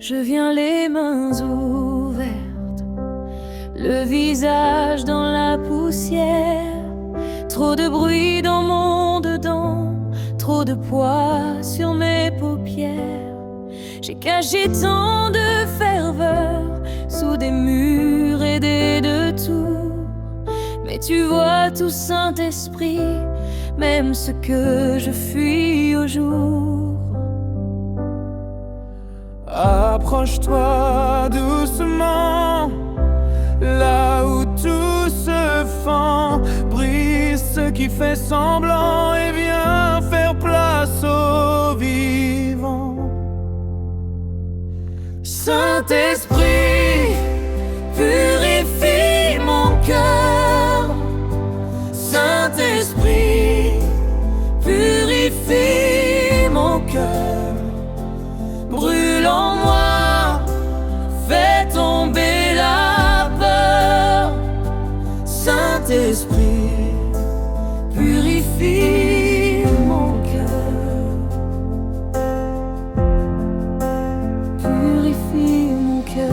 Je viens les mains ouvertes, le visage dans la poussière. Trop de bruit dans mon dedans, trop de poids sur mes paupières. J'ai caché tant de ferveur sous des murs et des deux tours. Mais tu vois tout, Saint-Esprit, même ce que je fuis au jour. Approche-toi doucement, là où tout se fend. Brise ce qui fait semblant et viens faire place au vivant. Saint-Esprit, purifie mon cœur. Saint-Esprit, purifie mon cœur. Brûle en moi, fais tomber la peur. Saint-Esprit, purifie mon cœur. Purifie mon cœur.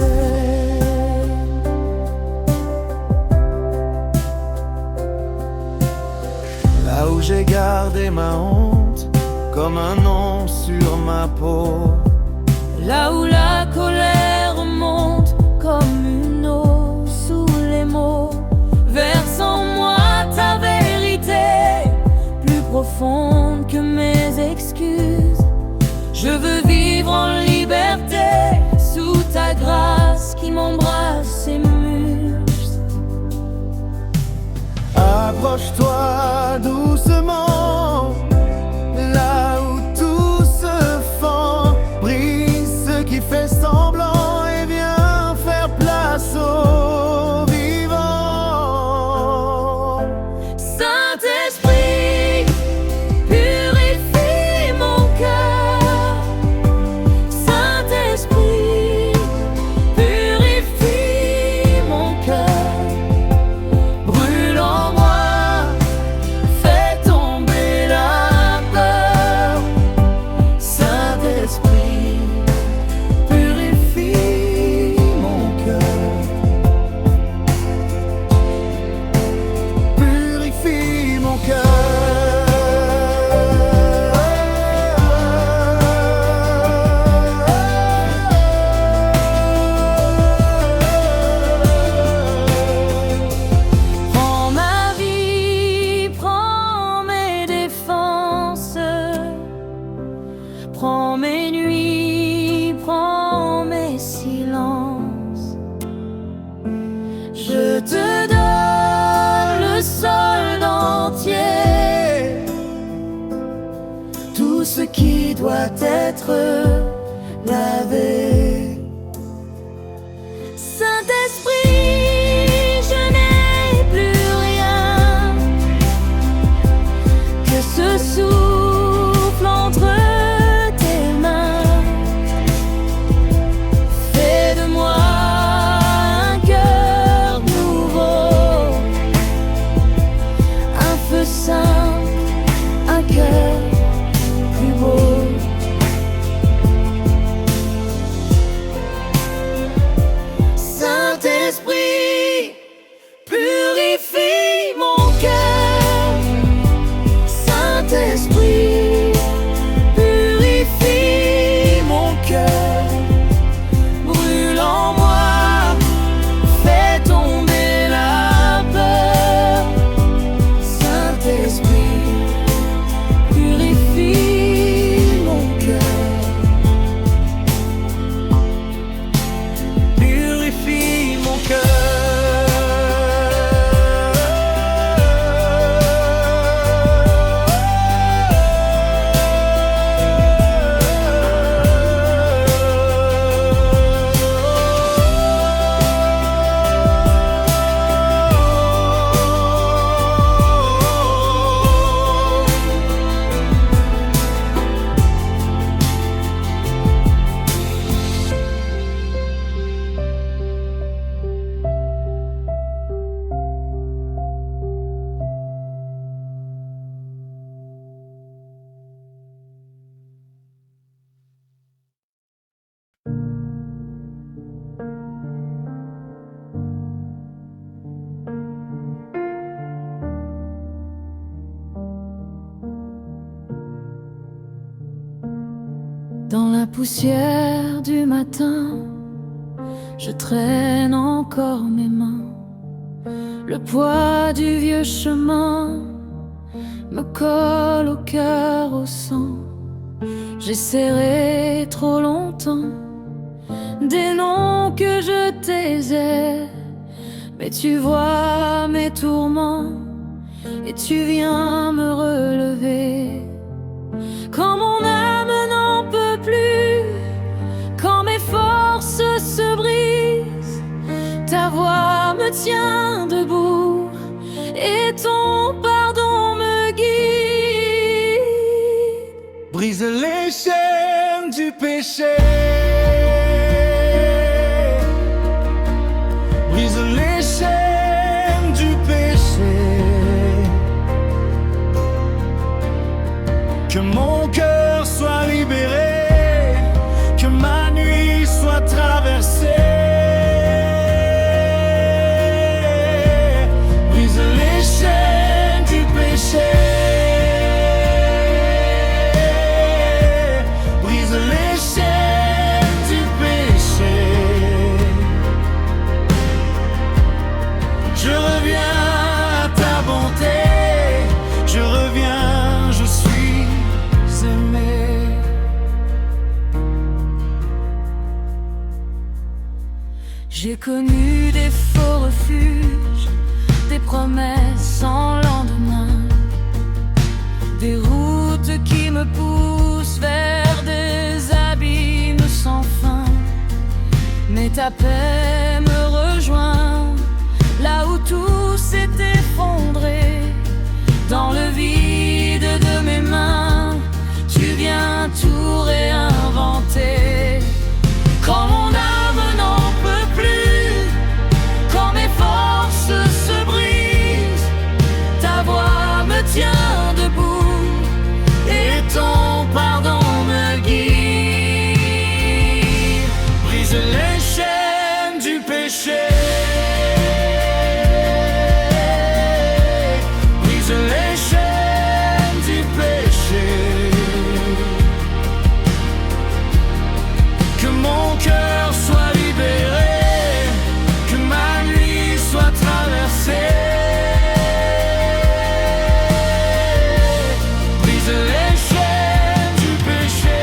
Là où j'ai gardé ma honte comme un nom sur ma peau. Là où la colère monte comme une eau sous les mots. Verse en moi ta vérité, plus profonde que mes excuses. Je veux vivre en liberté, sous ta grâce qui m'embrasse et muse. Approche-toi doucement, là où tout se fend. Brise ce qui fait semblant et viens faire place au vivant. Saint-Esprit, purifie mon cœur. Saint-Esprit, purifie mon cœur. Brûle en moi, fais tomber la peur. Saint-Esprit, purifie mon cœur. Purifie mon cœur. Prends ma vie, prends mes défenses, prends mes nuits, prends mes silences. Je te donne le sol entier, tout ce qui doit être lavé. Saint-Esprit, je n'ai plus rien que ce souffle entre tes mains. Fais de moi un cœur nouveau, un feu saint, un cœur plus beau. poussière du matin, je traîne encore mes mains. Le poids du vieux chemin me colle au cœur, au sang. J'ai serré trop longtemps des noms que je taisais, mais tu vois mes tourments et tu viens me relever. Quand mon âme n'en peut plus, quand mes forces se brisent, ta voix me tient debout et ton pardon me guide. Brise les chaînes du péché, brise les chaînes du péché, que mon cœur soit libéré, que ma nuit soit traversée. Brise les chaînes du péché, brise les chaînes du péché. Je reviens à ta bonté, je reviens, je suis aimé. J'ai connu des faux refuges, des promesses sans lendemain, des routes qui me poussent vers des abîmes sans fin. Mais ta paix me rejoint là où tout s'est effondré. Dans le vide de mes mains, tu viens tout réinventer. Quand mon âme n'en peut plus, quand mes forces se brisent, ta voix me tient debout et ton pardon me guide. Brise les chaînes du péché, brise les chaînes du péché, que mon cœur soit libéré, que ma nuit soit traversée. Brise les chaînes du péché,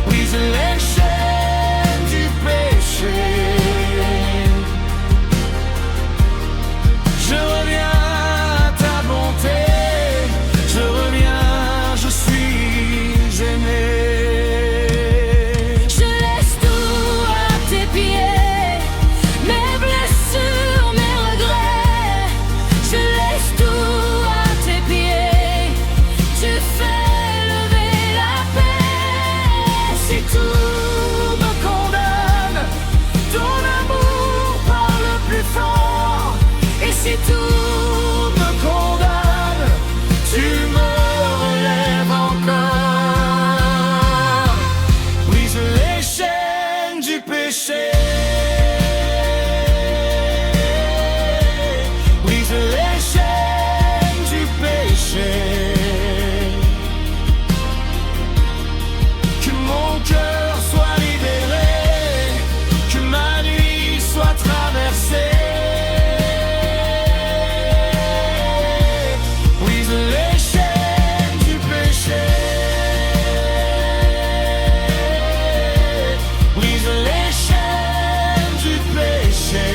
brise les chaînes du péché. Je reviens à ta bonté, je reviens, je suis aimé. Je laisse tout à tes pieds, mes blessures, mes regrets. Je laisse tout à tes pieds, tu fais lever la paix. Si tout me condamne, ton amour parle plus fort. Et si tout me condamne, Tu me relèves encore. Brise les chaînes du péché, brise les chaînes du péché, que mon cœur soit libéré, que ma nuit soit traversée. Brise les chaînes du péché, brise les chaînes du péché.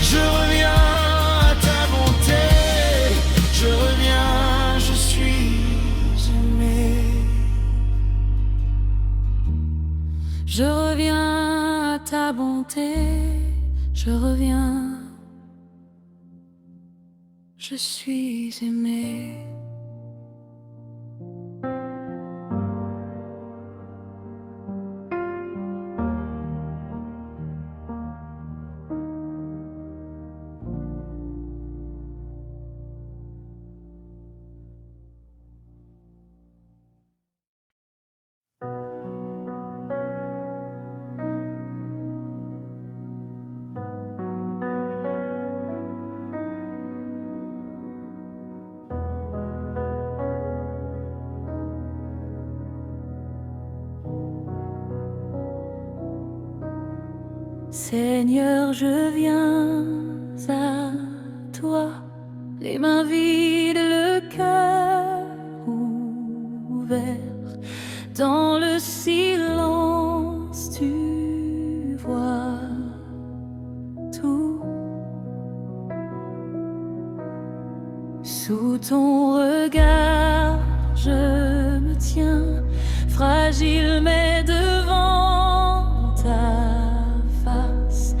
Je reviens à ta bonté, je reviens, je suis aimé. je reviens à ta bonté, je reviens, je suis aimé. Seigneur, je viens à toi, les mains vides, le cœur ouvert. Dans le silence, tu vois tout. Sous ton regard, je me tiens, fragile mais devant ta face.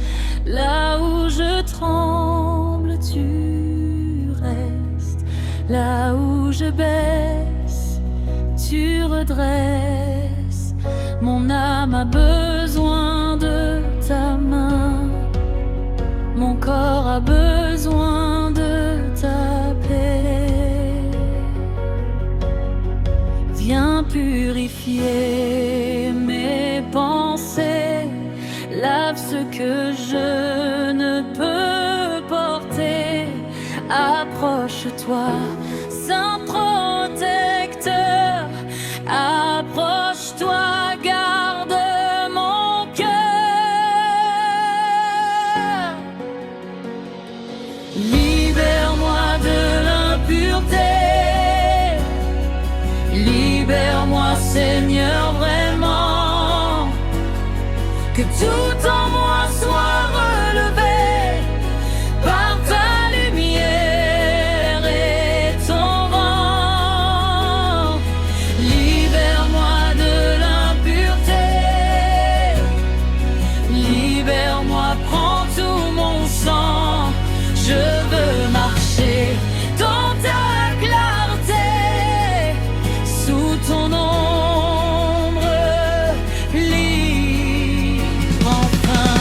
Là où je tremble, tu restes. Là où je baisse, tu redresses. Mon âme a besoin de ta main. Mon corps a besoin de ta paix. Viens purifier mes pensées, lave ce que je ne peux porter. Approche-toi, Saint protecteur. Approche-toi, garde mon cœur. Libère-moi de l'impureté. Libère-moi, Seigneur, vraiment. Que tout en moi soit relevé par ta lumière et ton vent. Libère-moi de l'impureté. Libère-moi, prends tout mon sang. Je veux marcher dans ta clarté. Sous ton ombre, libre enfin.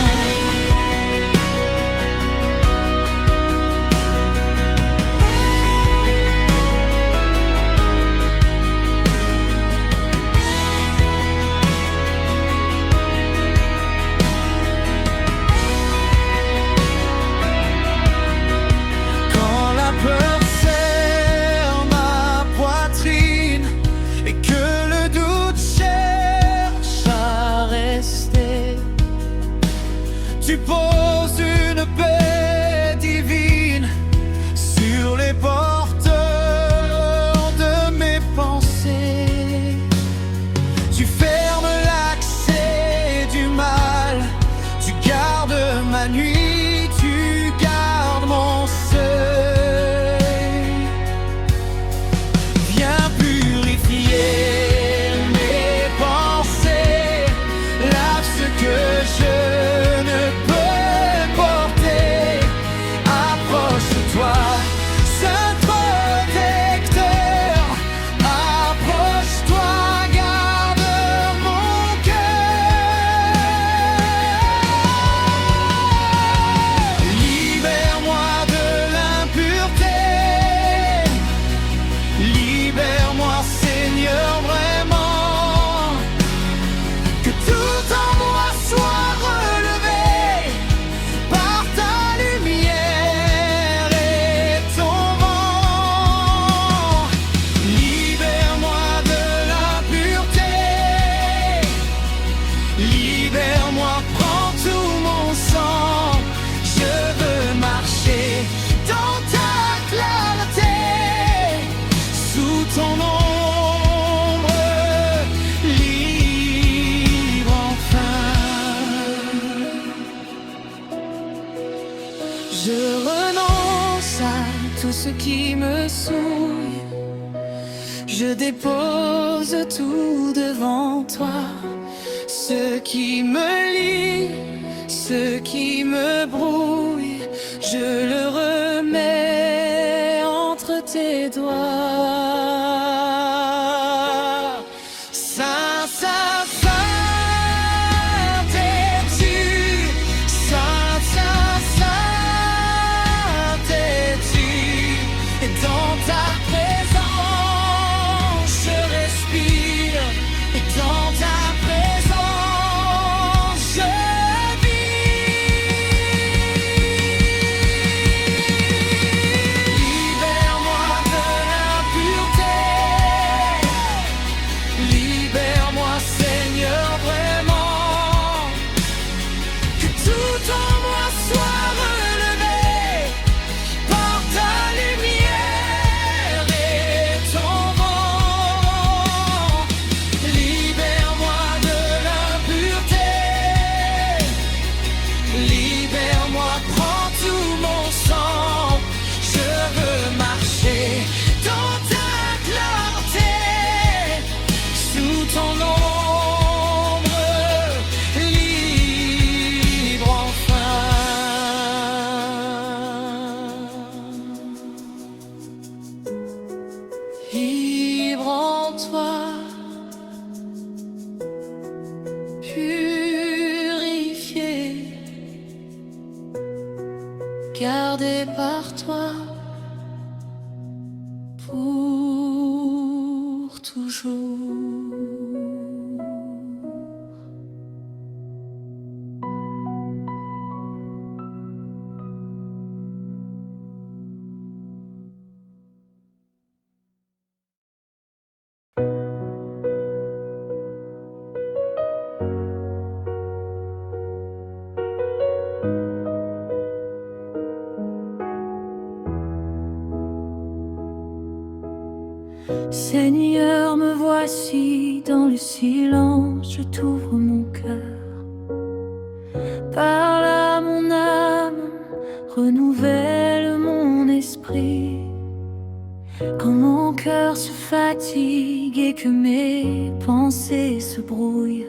Quand la peur serre ma poitrine et que le doute cherche à rester, tu poses une paix divine sur les porteurs de mes pensées. Tu fermes l'accès du mal, tu gardes ma nuit, tu gardes mon seuil. Viens purifier mes pensées, lave ce que je ne peux porter. Approche-toi, Saint protecteur. Approche-toi, garde mon cœur. Libère-moi de l'impureté. Libère-moi, Seigneur, vraiment. Que tout en moi soit relevé par ta lumière et ton vent. Libère-moi de l'impureté. Libère-moi, prends tout mon sang. Je veux marcher dans ta clarté. Sous ton ombre, libre enfin. Je renonce à tout ce qui me souille. Je dépose tout devant toi. Ce qui me lie, ce qui me brouille, je le remets entre tes doigts. Saint, Saint, Saint es-tu. Saint, Saint, Saint es-tu. Et dans ta présence, je respire. Et dans ta présence, je vis. gardé par toi pour toujours. Seigneur, me voici dans le silence, je t'ouvre mon cœur. Parle à mon âme, renouvelle mon esprit. Quand mon cœur se fatigue et que mes pensées se brouillent,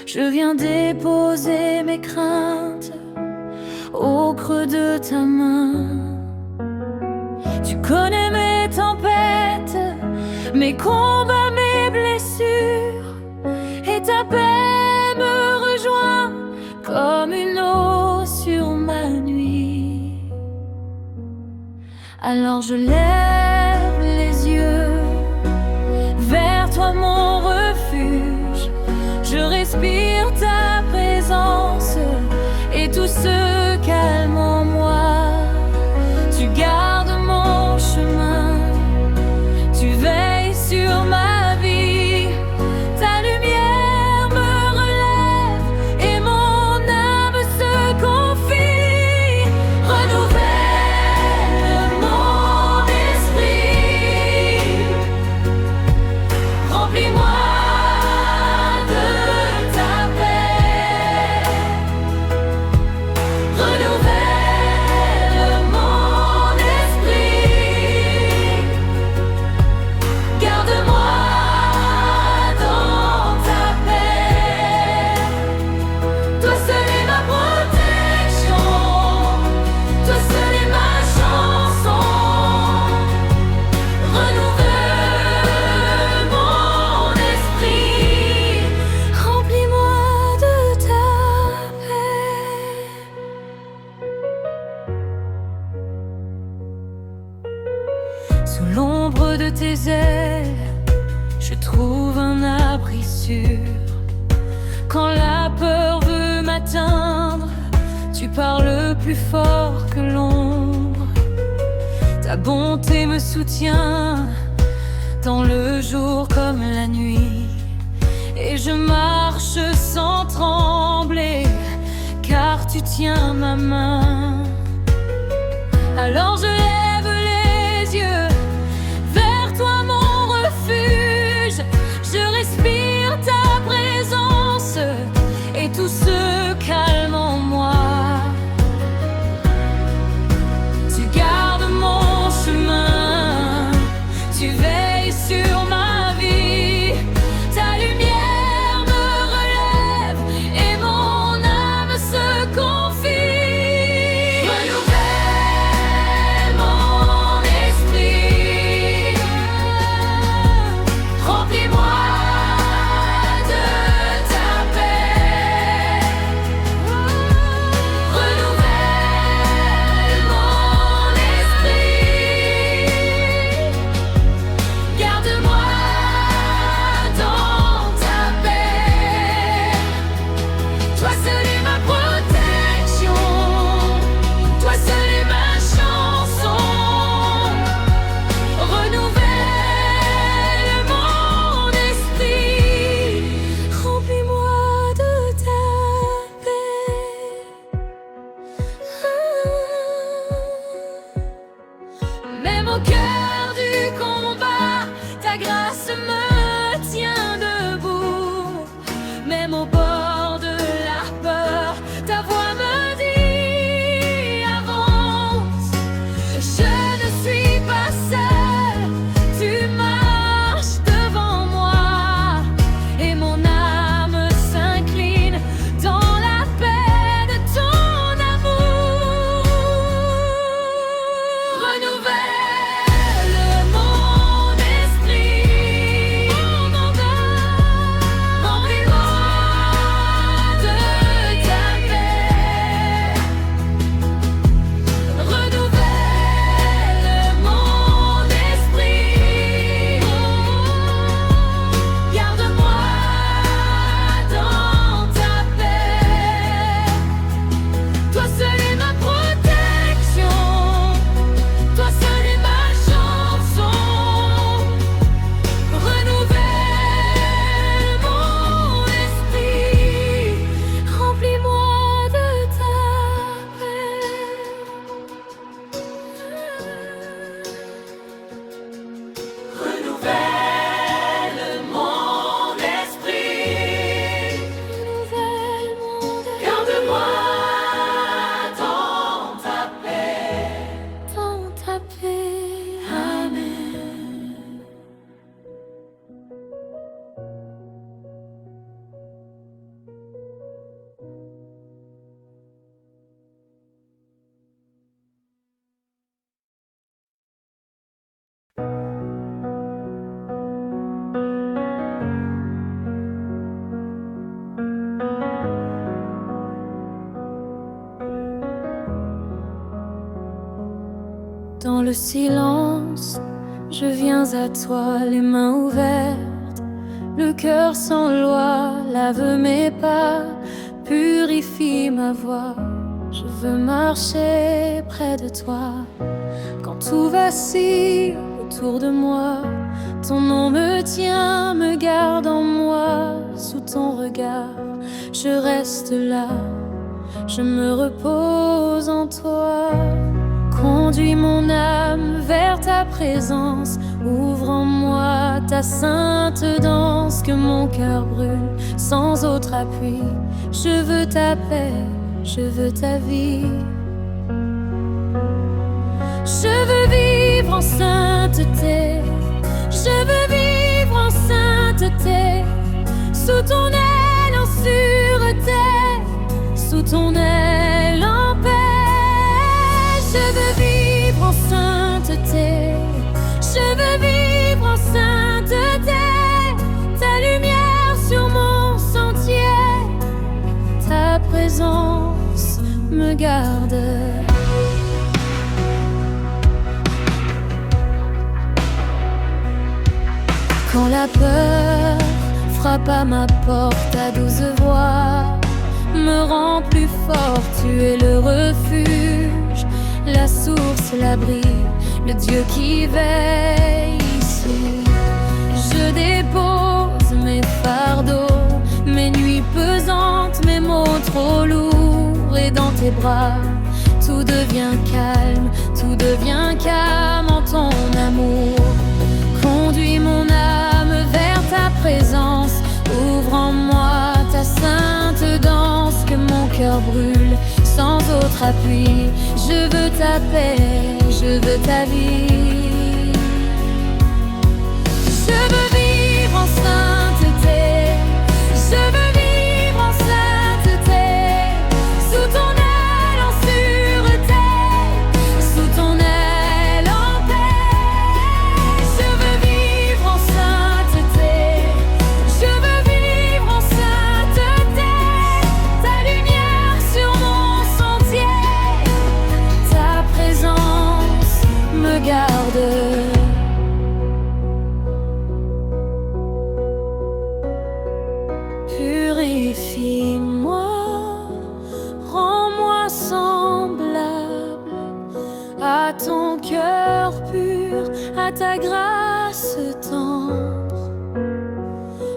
je viens déposer mes craintes au creux de ta main. Tu connais mes tempêtes, mes combats, mes blessures, et ta paix me rejoint comme une eau sur ma nuit. Alors je lève les yeux vers toi, mon refuge. Je respire ta présence et tout se calme en moi. Tu gardes mon chemin, tu veilles sur ma vie. Ta lumière me relève et mon âme se confie. Renouvelle mon esprit, remplis-moi de ta paix. Renouvelle mon esprit, garde-moi dans ta paix. Toi seul est ma protection, toi seul est ma chanson. Renouvelle mon esprit, remplis-moi de ta paix. Sous l'ombre de tes ailes, je trouve un abri sûr. Quand la peur veut m'atteindre, tu parles plus fort que l'ombre. Ta bonté me soutient dans le jour comme la nuit, et je marche sans trembler, car tu tiens ma main. Alors je lève les yeux vers toi, mon refuge. Je respire ta présence et tout se calme en moi. Tu gardes mon chemin, tu veilles sur ma vie. Ta lumière me relève et mon âme se confie. Renouvelle le silence, je viens à toi, les mains ouvertes, le cœur sans loi, lave mes pas, purifie ma voix. Je veux marcher près de toi. Quand tout vacille autour de moi, ton nom me tient, me garde en moi. Sous ton regard, je reste là, je me repose en toi. Conduis mon âme vers ta présence, ouvre en moi ta sainte danse. Que mon cœur brûle sans autre appui. Je veux ta paix, je veux ta vie. Je veux vivre en sainteté, je veux vivre en sainteté. Sous ton aile en sûreté, sous ton aile en paix. Je veux vivre en sainteté, je veux vivre en sainteté. Ta lumière sur mon sentier, ta présence me garde. Quand la peur frappe à ma porte, ta douce voix me rend plus fort. Tu es le refuge, la source, l'abri, le Dieu qui veille ici. Je dépose mes fardeaux, mes nuits pesantes, mes mots trop lourds. Et dans tes bras, tout devient calme en ton amour. Conduis mon âme vers ta présence, ouvre en moi ta sainte danse. Que mon cœur brûle sans autre appui. Je veux ta paix, je veux ta vie. Je veux vivre en sainteté, je veux vivre en sainteté. Sous ton aile en sûreté, sous ton aile en paix. Je veux vivre en sainteté, je veux vivre en sainteté. Ta lumière sur mon sentier, ta présence me garde. Purifie-moi, rends-moi semblable à ton cœur pur, à ta grâce tendre.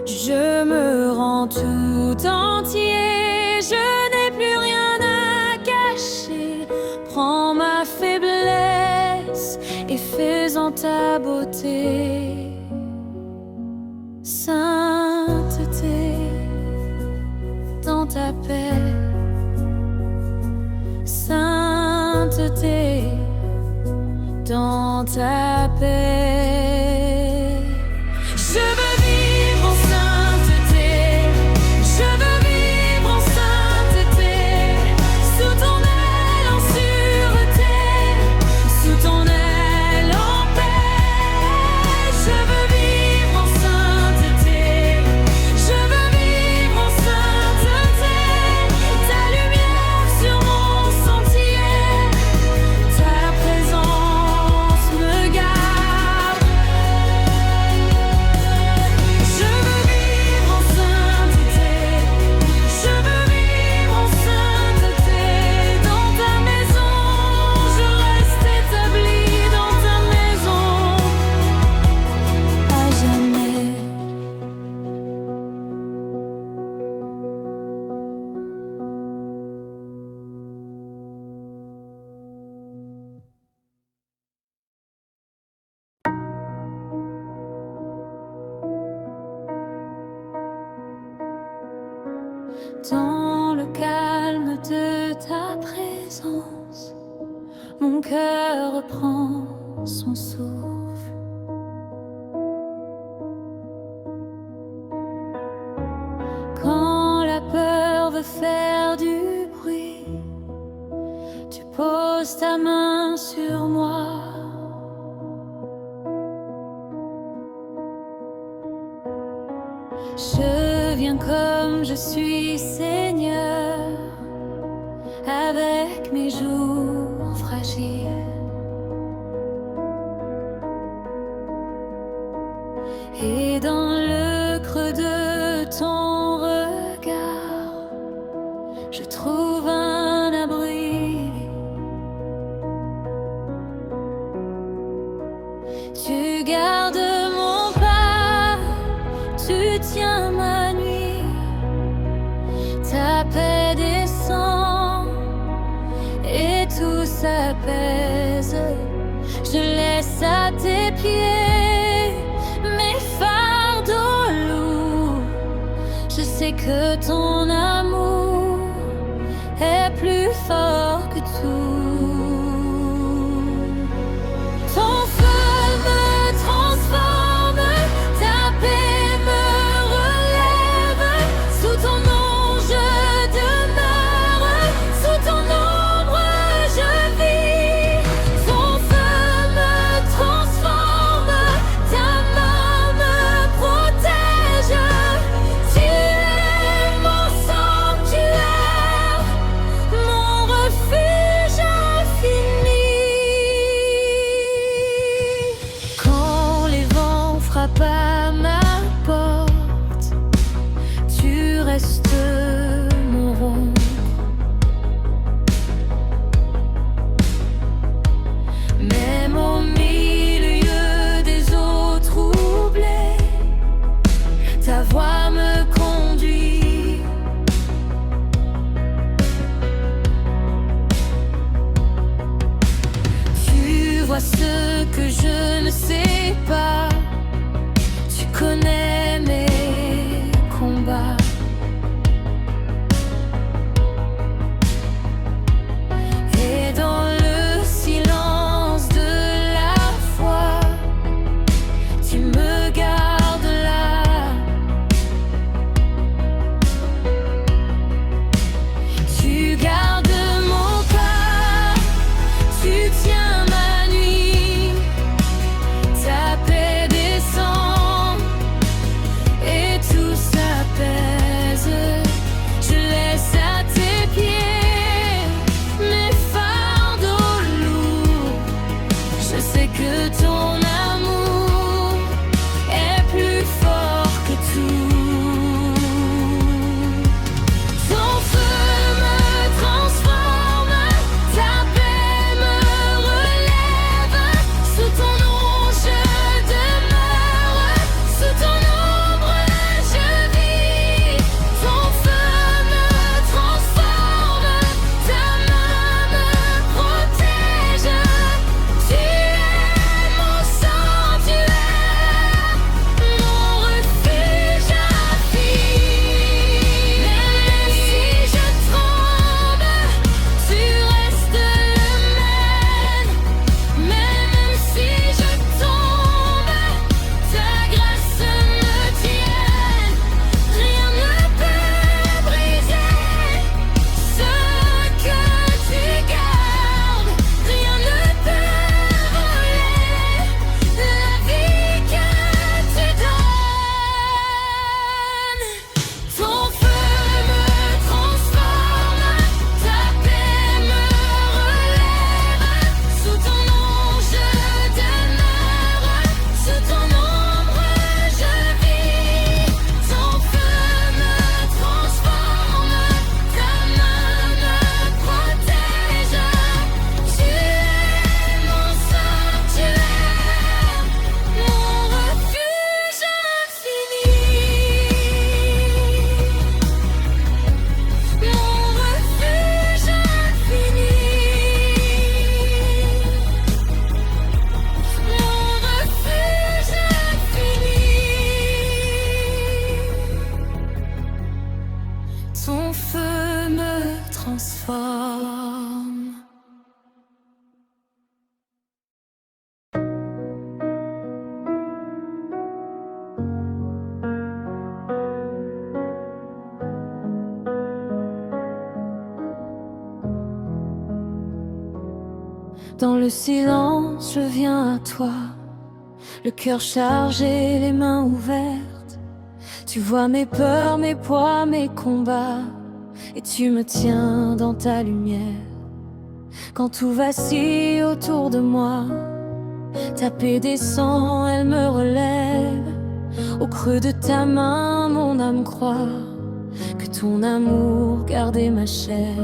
Je me rends tout entier, je n'ai plus rien à cacher. Prends ma faiblesse et fais-en ta beauté. Sainteté, dans ta paix, sainteté, dans ta paix. Je veux vivre en sainteté, je veux vivre en sainteté. Sous ton aile en sûreté, sous ton aile en paix. Je veux vivre en sainteté, je veux vivre en sainteté. Ta lumière sur mon sentier, ta présence me garde. Je veux vivre en sainteté, je veux vivre en sainteté. Dans ta maison, je reste établi dans ta maison à jamais. Dans le calme de ta présence, mon cœur reprend son souffle. Quand la peur veut faire du bruit, tu poses ta main sur moi. Je viens comme je suis, Seigneur, avec mes jours fragiles. pieds mes fardeaux lourds. Je sais que ton amour est plus fort que tout. Ton feu me transforme, ta paix me relève. Sous ton nom je demeure, sous ton ombre je vis. Ton feu me transforme, ta main me protège. Tu es mon sanctuaire, mon refuge infini. Quand les vents frappent à ma porte, tu restes mon ombre. Même au milieu des eaux troublées, ta voix me conduit. Tu vois ce que je ne sais pas, tu connais mes combats. Et dans le silence de la foi, tu me gardes là. Tu gardes mon pas, tu tiens ma nuit. Ta paix descend et tout s'apaise. Je laisse à tes pieds mes fardeaux lourds. Je sais que ton amour est plus fort que tout. Ton feu me transforme, ta paix me relève. Sous ton nom je demeure, sous ton ombre je vis. Ton feu me transforme, ta main me protège. Tu es mon sanctuaire, mon refuge infini. Même si je tremble, tu restes le même. Même si je tombe, ta grâce me tienne. Rien ne peut briser ce que tu gardes. Rien ne peut voler la vie que tu donnes. Ton feu me transforme, ta paix me relève. Sous ton nom je demeure, sous ton ombre je vis. Ton feu me transforme, ta main me protège. Tu es mon sanctuaire, mon refuge infini. Mon refuge infini. Mon refuge infini. Ton feu me transforme. Dans le silence, je viens à toi, le cœur chargé, les mains ouvertes. Tu vois mes peurs, mes poids, mes combats, et tu me tiens dans ta lumière. Quand tout vacille autour de moi, ta paix descend, elle me relève. Au creux de ta main, mon âme croit que ton amour gardait ma chair.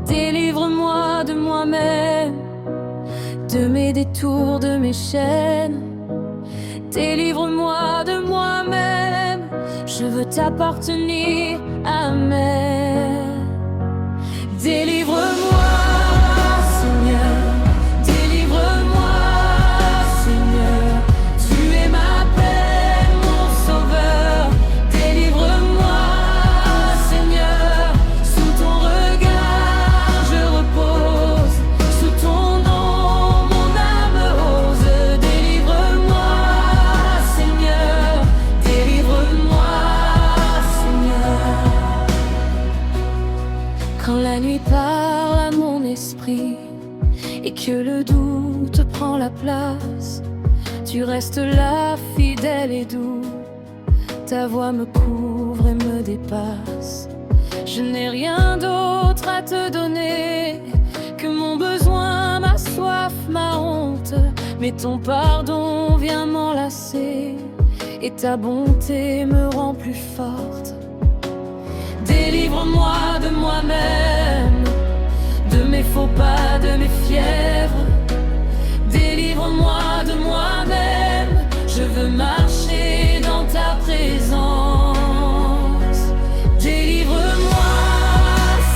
Délivre-moi de moi-même, de mes détours, de mes chaînes. Délivre-moi de moi-même, je veux t'appartenir, amen. Délivre-moi, Seigneur, délivre-moi, prends la place. Tu restes là, fidèle et doux. Ta voix me couvre et me dépasse. Je n'ai rien d'autre à te donner que mon besoin, ma soif, ma honte. Mais ton pardon vient m'enlacer et ta bonté me rend plus forte. Délivre-moi de moi-même, de mes faux pas, de mes fièvres. Délivre-moi de moi-même, je veux marcher dans ta présence. Délivre-moi,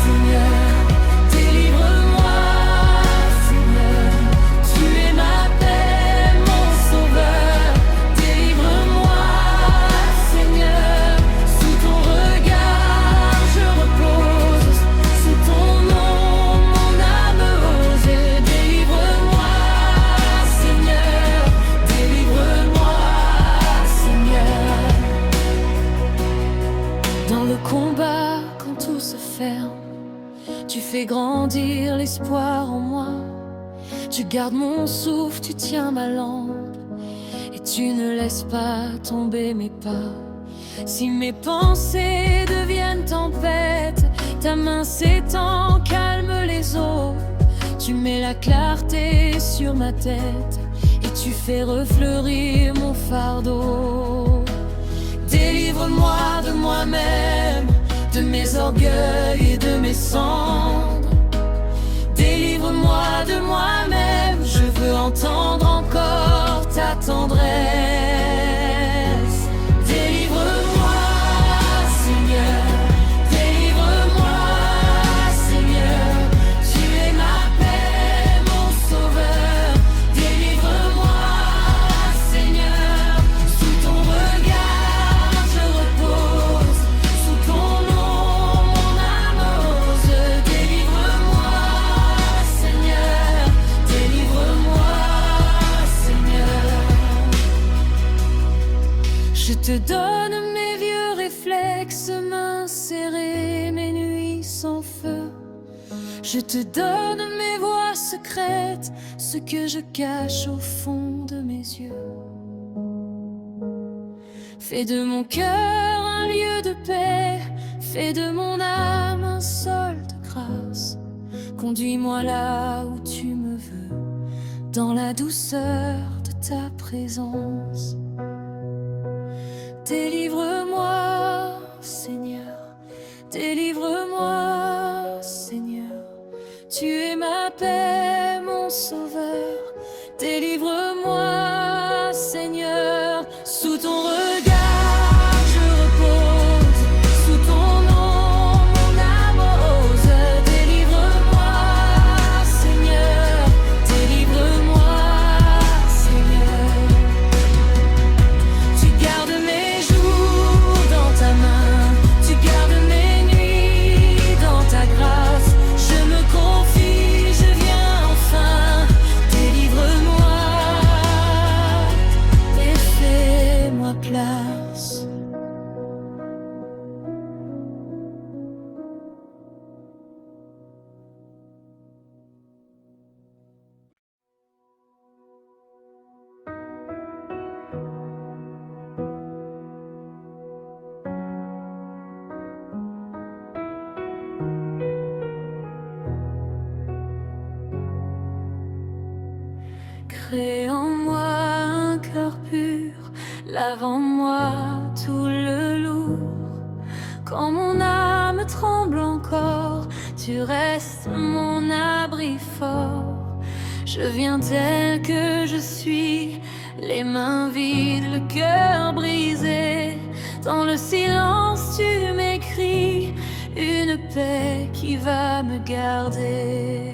Seigneur, délivre-moi, Seigneur. Tu es ma paix, mon sauveur. Délivre-moi, Seigneur, sous ton regard je repose, sous ton nom mon âme ose. Délivre-moi, Seigneur, délivre-moi, Seigneur. Dans le combat, quand tout se ferme, tu fais grandir l'espoir en moi. Tu gardes mon souffle, tu tiens ma lampe, et tu ne laisses pas tomber mes pas. Si mes pensées deviennent tempête, ta main s'étend, calme les eaux. Tu mets la clarté sur ma tête et tu fais refleurir mon fardeau. Délivre-moi de moi-même, de mes orgueils et de mes cendres. Délivre-moi de moi-même, je veux entendre encore ta tendresse. Délivre-moi, Seigneur, délivre-moi, Seigneur. Tu es ma paix, mon sauveur. Délivre-moi, Seigneur, sous ton regard je repose, sous ton nom mon âme ose. Délivre-moi, Seigneur, délivre-moi, Seigneur. Je te donne mes vieux réflexes, mains serrées, mes nuits sans feu. Je te donne mes voix secrètes, ce que je cache au fond de mes yeux. Fais de mon cœur un lieu de paix, fais de mon âme un sol de grâce. Conduis-moi là où tu me veux, dans la douceur de ta présence. Délivre-moi, Seigneur, délivre-moi, Seigneur. Tu es ma paix, mon sauveur. Délivre-moi, Seigneur, sous ton regard je repose, sous ton nom mon âme ose. Délivre-moi, Seigneur, délivre-moi, Seigneur. Tu gardes mes jours dans ta main, tu gardes mes nuits dans ta grâce. Je me confie, je viens enfin. Délivre-moi et fais-moi place. Crée en moi un cœur pur, lave en moi tout le lourd. Quand mon âme tremble encore, tu restes mon abri fort. Je viens tel que je suis, les mains vides, le cœur brisé. Dans le silence tu m'écris une paix qui va me garder.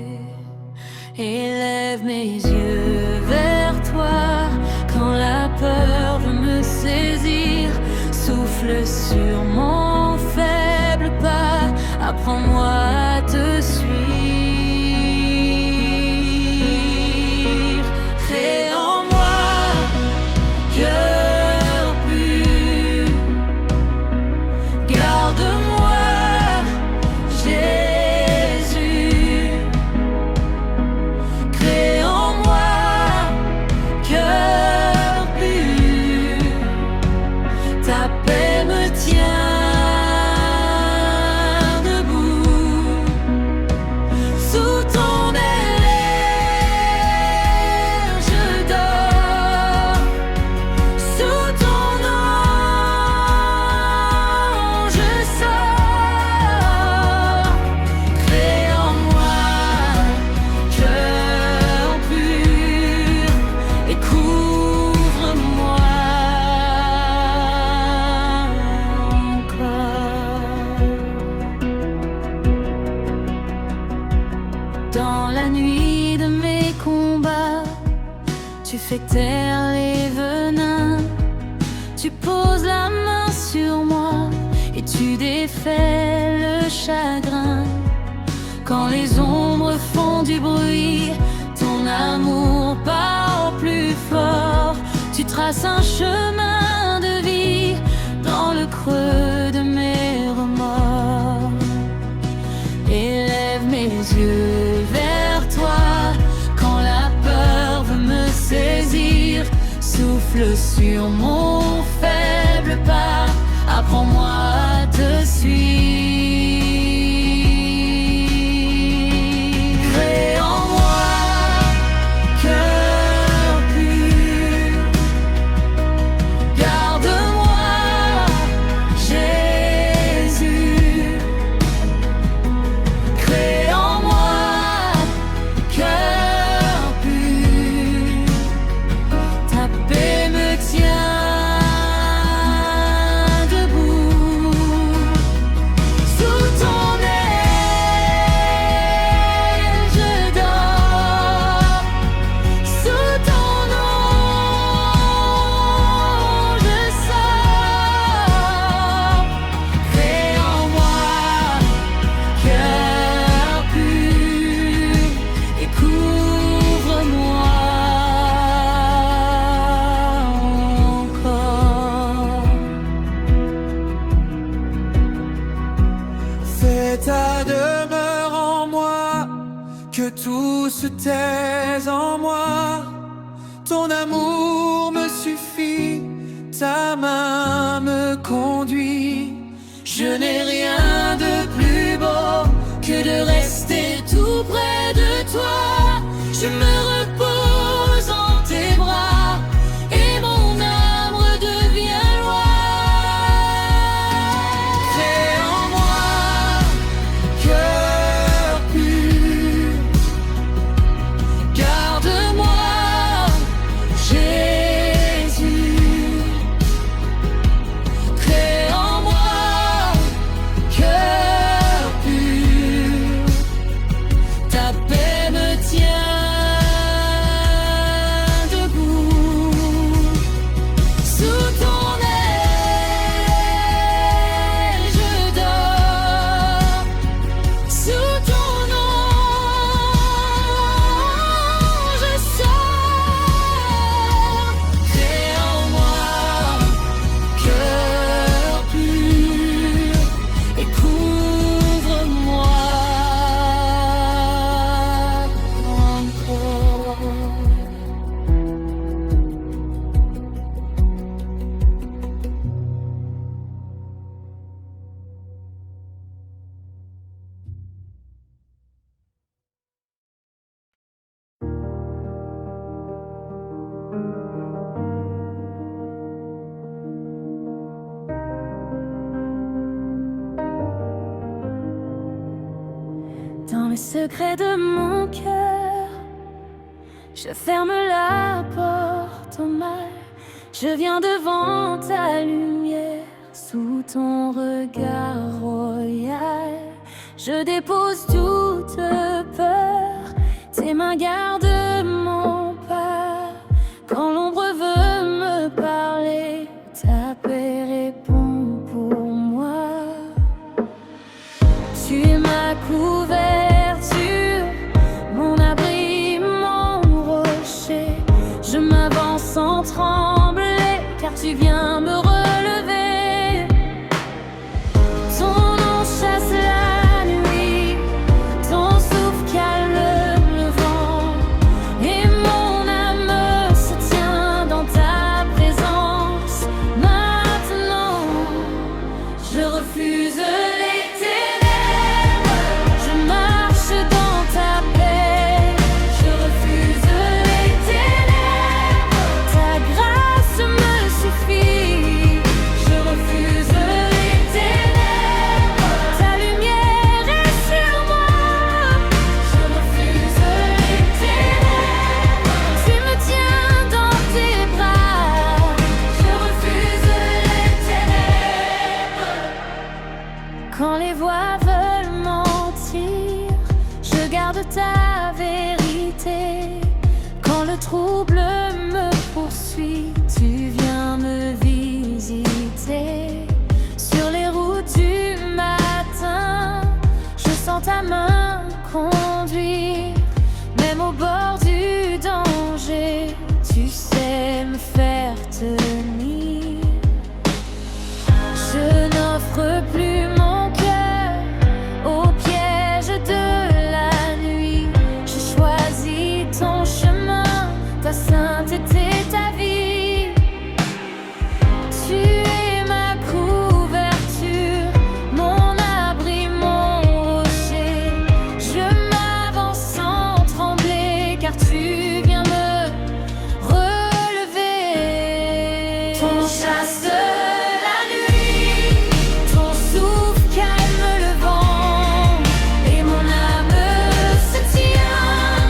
Élève mes yeux vers toi quand la peur veut me saisir. Souffle sur mon faible pas, apprends-moi à te suivre. Crée en moi cœur pur, garde-moi Jésus. Crée en moi tu défais le chagrin. Quand les ombres font du bruit, ton amour part au plus fort. Tu traces un chemin de vie dans le creux de mes remords. Élève mes yeux vers toi quand la peur veut me saisir. Souffle sur mon faible pas, apprends-moi à te suivre. Crée en moi cœur pur, garde-moi Jésus. Crée en moi cœur pur, ta paix me tient ta demeure en moi, que tout se taise en moi. Ton amour me suffit, ta main me conduit. Je n'ai rien de plus beau que de rester tout près de toi. Je me repose en tes bras et mon âme redevient loi. Crée en moi cœur pur, garde-moi Jésus. Crée en moi cœur pur, ta paix me tient debout. Sous ton aile je dors, sous ton nom je sors. Crée en moi cœur pur et couvre-moi encore. Dans les secrets de mon cœur, je ferme la porte au mal. Je viens devant ta lumière, sous ton regard royal. Je dépose toute peur, tes mains gardent mon pas. Quand l'ombre veut me parler, ta paix répond pour moi. Tu es ma couverture, mon abri, mon rocher. Je m'avance sans trembler, car tu viens me relever. Ton nom chasse la nuit, ton souffle calme le vent, et mon âme se tient dans ta présence. Maintenant, je refuse les ténèbres, je marche dans ta paix. Je refuse les ténèbres, ta grâce me suffit. Je refuse les ténèbres, ta lumière est sur moi. Je refuse les ténèbres, tu me tiens dans tes bras. Je refuse les ténèbres. Quand les voix veulent mentir, je garde ta vérité. Quand le trouble me poursuit, tu viens me visiter. Sur les routes du main conduire, même au bord du danger. Tu sais me faire tenir. Je n'offre plus mon cœur au piège de la nuit. Je choisis ton chemin, ta sainteté, ta vie. Tu es ma couverture, mon abri, mon rocher. Je m'avance sans trembler, car tu viens me relever. Ton chasse la nuit, ton souffle calme le vent, et mon âme se tient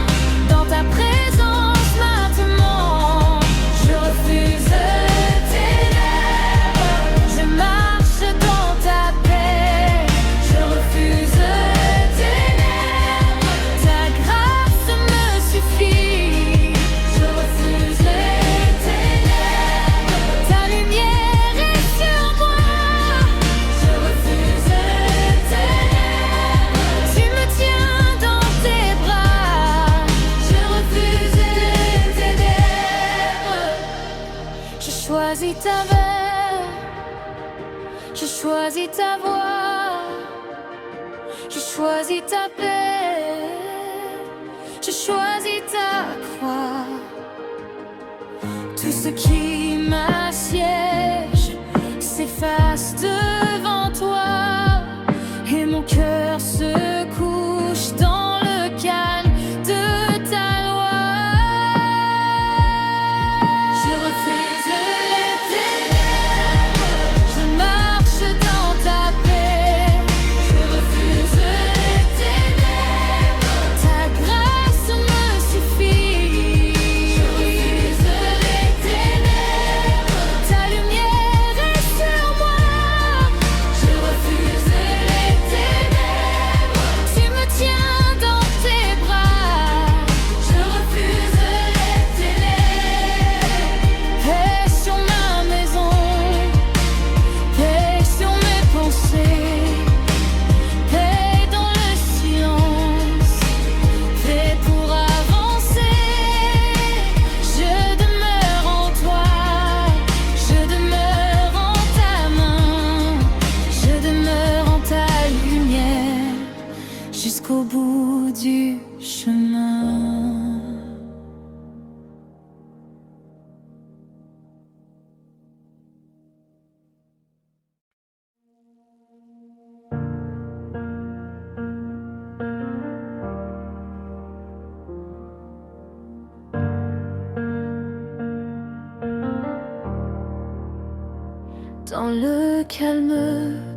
dans ta présence maintenant. Je refuse les ténèbres, je marche dans ta paix. Je refuse les ténèbres, ta grâce me suffit. Je refuse les ténèbres, ta lumière est sur moi. Je refuse les ténèbres, tu me tiens dans tes bras. Je refuse les ténèbres. Je choisis ta veille, je choisis ta voix, je choisis ta paix, je choisis ta croix. Tout ce qui m'assiège s'efface devant toi, et mon cœur se couche dans le calme de ta loi. Je refuse les ténèbres, je marche dans ta paix. Je refuse les ténèbres, ta grâce me suffit. Je refuse les ténèbres, ta lumière est sur moi. Je refuse les ténèbres, tu me tiens dans tes bras. Je refuse les ténèbres. Paix sur ma maison, paix sur mes pensées, paix dans le silence, paix pour avancer. Je demeure en toi, je demeure en ta main, je demeure en ta lumière jusqu'au bout du chemin. Dans le calme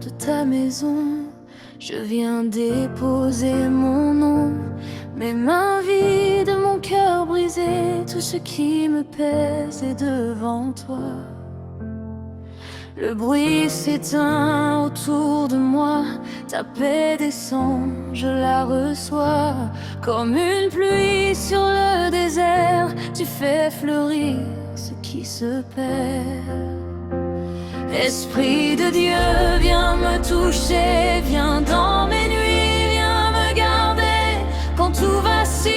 de ta maison, je viens déposer mon nom. Mes mains vides, mon cœur brisé, tout ce qui me pèse est devant toi. Le bruit s'éteint autour de moi, ta paix descend, je la reçois. Comme une pluie sur le désert, tu fais fleurir ce qui se perd. Esprit de Dieu, viens me toucher, viens dans mes nuits, viens me garder. Quand tout vacille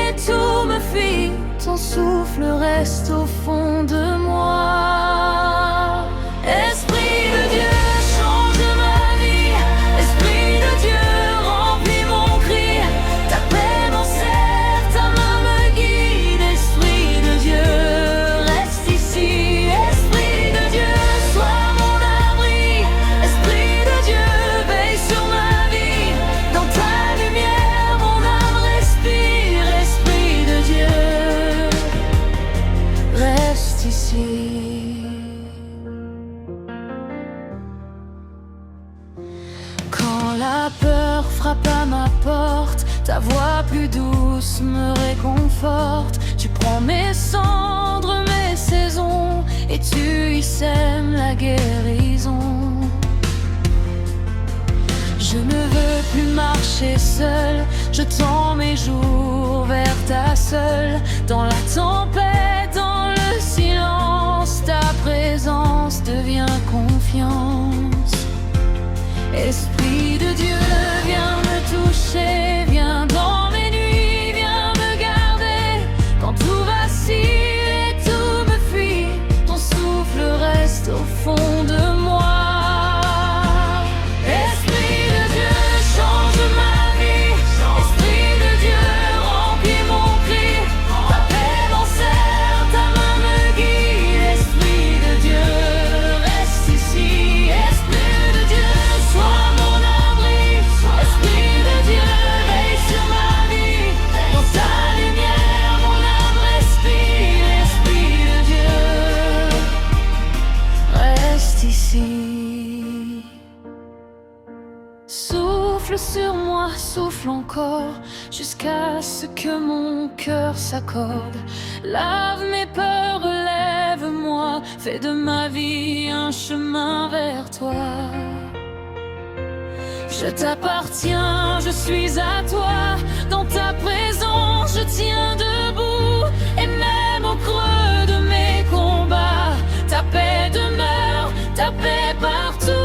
et tout me fuit, ton souffle reste au fond de moi. Esprit de Dieu, change ma vie. Esprit de Dieu, remplis mon cri. Ta paix m'enserre, ta main me guide. Esprit de Dieu, reste ici. Esprit de Dieu, sois mon abri. Esprit de Dieu, veille sur ma vie. Dans ta lumière, mon âme respire. Esprit de Dieu, reste ici. Quand la peur frappe à ma porte, ta voix plus douce me réconforte. Tu prends mes cendres, mes saisons, et tu y sèmes la guérison. Je ne veux plus marcher seul, je tends mes jours vers ta seule. Dans la tempête, dans le silence, ta présence devient confiance. Esprit de Dieu, viens me toucher. Souffle sur moi, souffle encore, jusqu'à ce que mon cœur s'accorde. Lave mes peurs, relève-moi, fais de ma vie un chemin vers toi. Je t'appartiens, je suis à toi, dans ta présence je tiens debout. Et même au creux de mes combats, ta paix demeure, ta paix partout.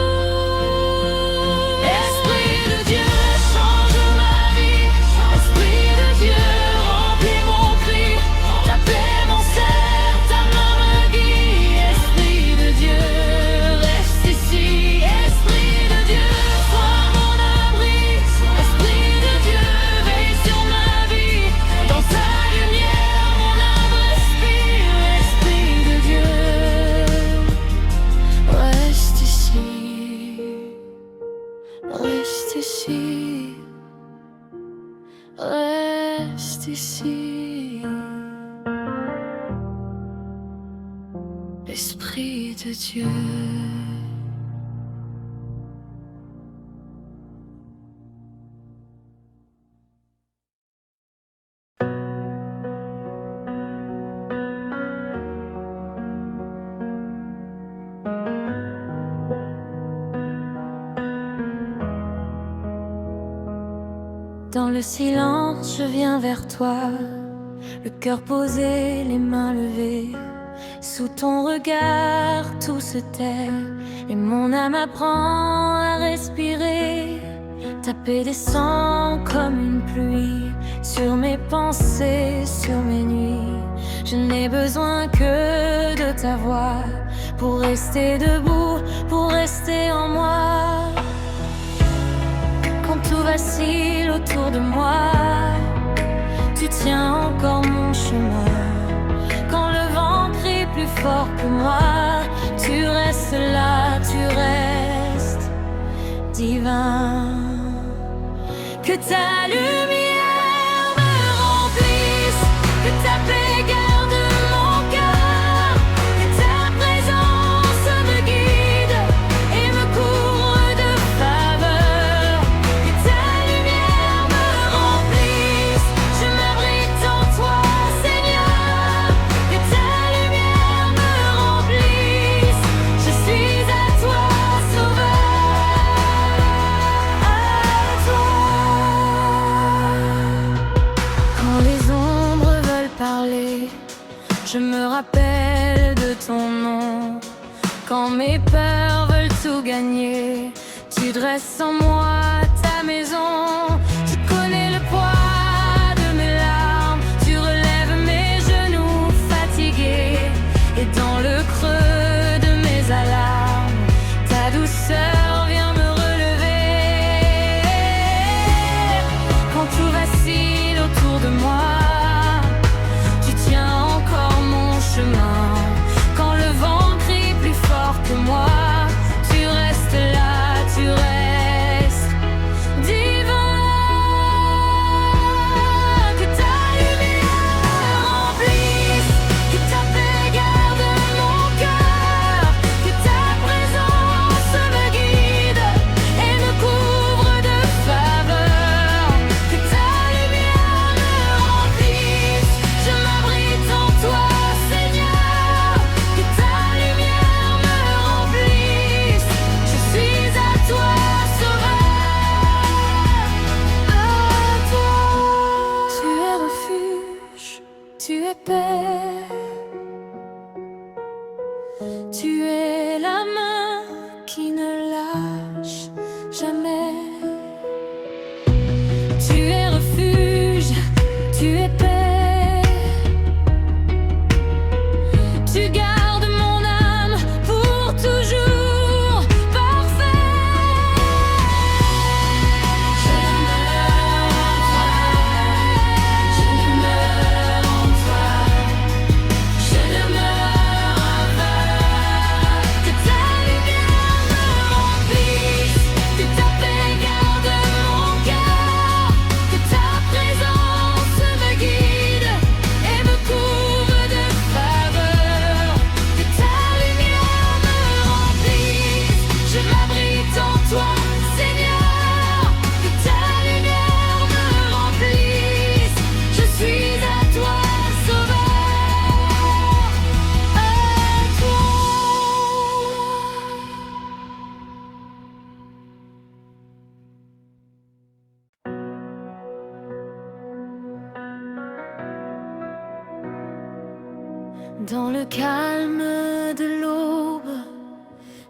Reste ici, Esprit de Dieu. Dans le silence, je viens vers toi, le cœur posé, les mains levées. Sous ton regard, tout se tait, et mon âme apprend à respirer. Ta paix descend comme une pluie sur mes pensées, sur mes nuits. Je n'ai besoin que de ta voix pour rester debout, pour rester en moi. Quand tout vacille autour de moi, tu tiens encore mon chemin. Quand le vent crie plus fort que moi, tu restes là, tu restes divin. Que ta lumière me remplisse, que ta paix garde mon cœur, que ta présence me guide et me couvre de faveur. Que ta lumière me remplisse, je m'abrite en toi, Seigneur. Que ta lumière me remplisse, je suis à toi, Sauveur. À toi. Quand les ombres veulent parler, je me rappelle de ton nom. Quand mes peurs veulent tout gagner, tu dresses en moi ta maison. Je connais le poids de mes larmes, tu relèves mes genoux fatigués. Et dans le creux de mes alarmes, ta douceur vient me relever. Quand tout vacille autour de moi, tu tiens encore mon chemin. Quand le vent crie plus fort que moi, tu restes là, tu restes divin. Que ta lumière me remplisse, que ta paix garde mon cœur, que ta présence me guide et me couvre de faveur. Que ta lumière me remplisse, je m'abrite en toi, Seigneur. Que ta lumière me remplisse, je suis à toi, Sauveur. À toi. Tu es refuge, tu es paix, tu es la main qui ne lâche jamais. Tu es refuge, tu es paix, tu gardes mon âme pour toujours parfait. Je demeure en toi, je demeure aveugle. Que ta lumière me remplisse, que ta paix garde mon cœur, que ta présence me guide Dans le calme de l'aube,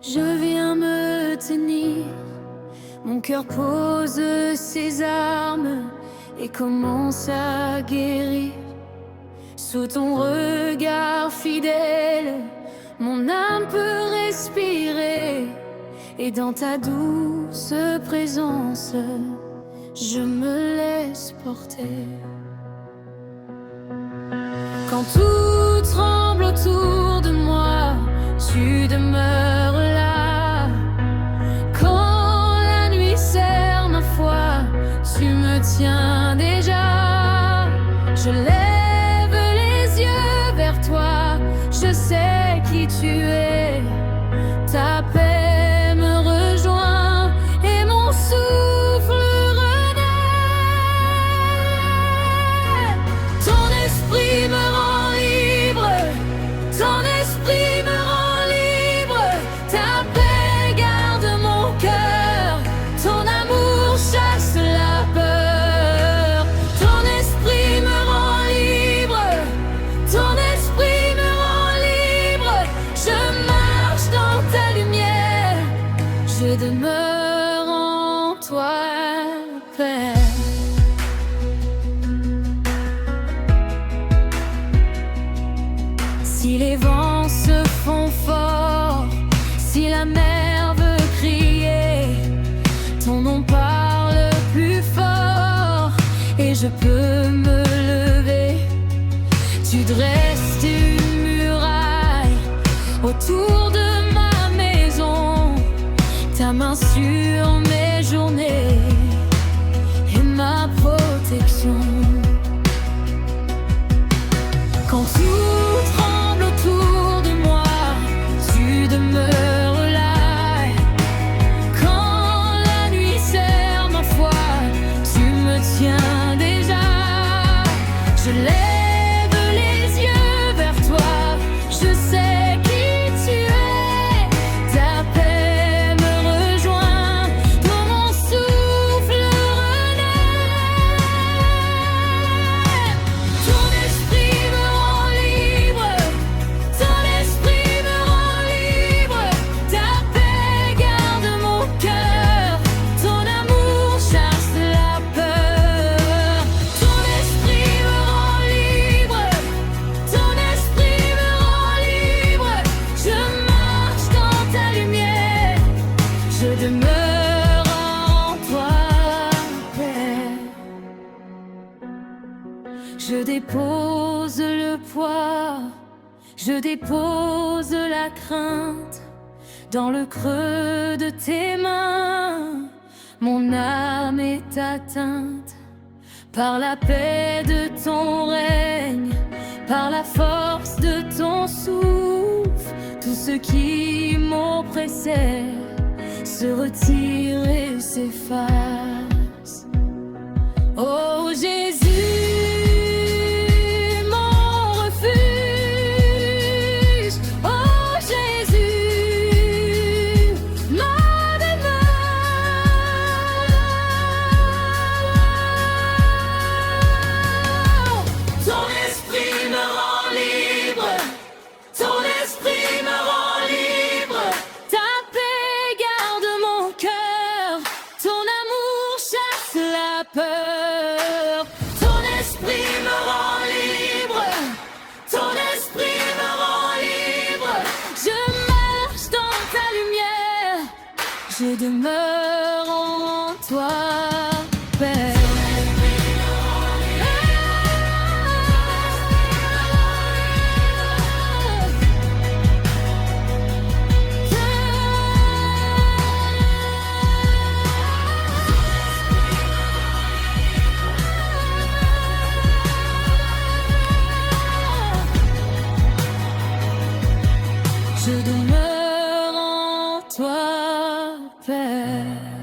je viens me tenir. Mon cœur pose ses armes et commence à guérir. Sous ton regard fidèle, mon âme peut respirer. Et dans ta douce présence, je me laisse porter. Quand tout tremble autour de moi, tu demeures là. Quand la nuit serre ma foi, tu me tiens déjà. Je lève les yeux vers toi, je sais qui tu es. Ta paix me rejoint et mon souffle renaît. Ton esprit me rend libre, ton esprit me rend libre. Ta paix garde mon cœur, ton amour chasse la peur. Ton esprit me rend libre, ton esprit me rend libre. Je marche dans ta lumière, je demeure en toi, Père. Si les vents se font forts, si la mer veut crier, ton nom parle plus fort et je peux me lever. Tu dresses une muraille autour de ma maison, ta main sur mes journées et ma protection. Quand tout tremble autour de moi, tu demeures là. Quand la nuit serre ma foi, tu me tiens déjà. Je lève les yeux vers toi, je sais qui tu es. Ta paix me rejoint, dans mon souffle renaît. Ton esprit me rend libre, ton esprit me rend libre. Ta paix garde mon cœur, ton amour chasse la peur. Ton esprit me rend libre, ton esprit me rend libre. Je marche dans ta lumière, je demeure en toi, Père. Je dépose le poids, je dépose la crainte dans le creux de tes mains. Mon âme est atteinte par la paix de ton règne, par la force de ton souffle. Tout ce qui m'oppressait se retire et s'efface. Oh Jésus, mon refuge. Oh Jésus, ma demeure. Ton esprit me rend libre, ton esprit me rend libre. Ta paix garde mon cœur, ton amour chasse la peur. Ton esprit me rend libre, ton esprit me rend libre. Je marche dans ta lumière, je demeure en toi, Père. Je demeure en toi, Père.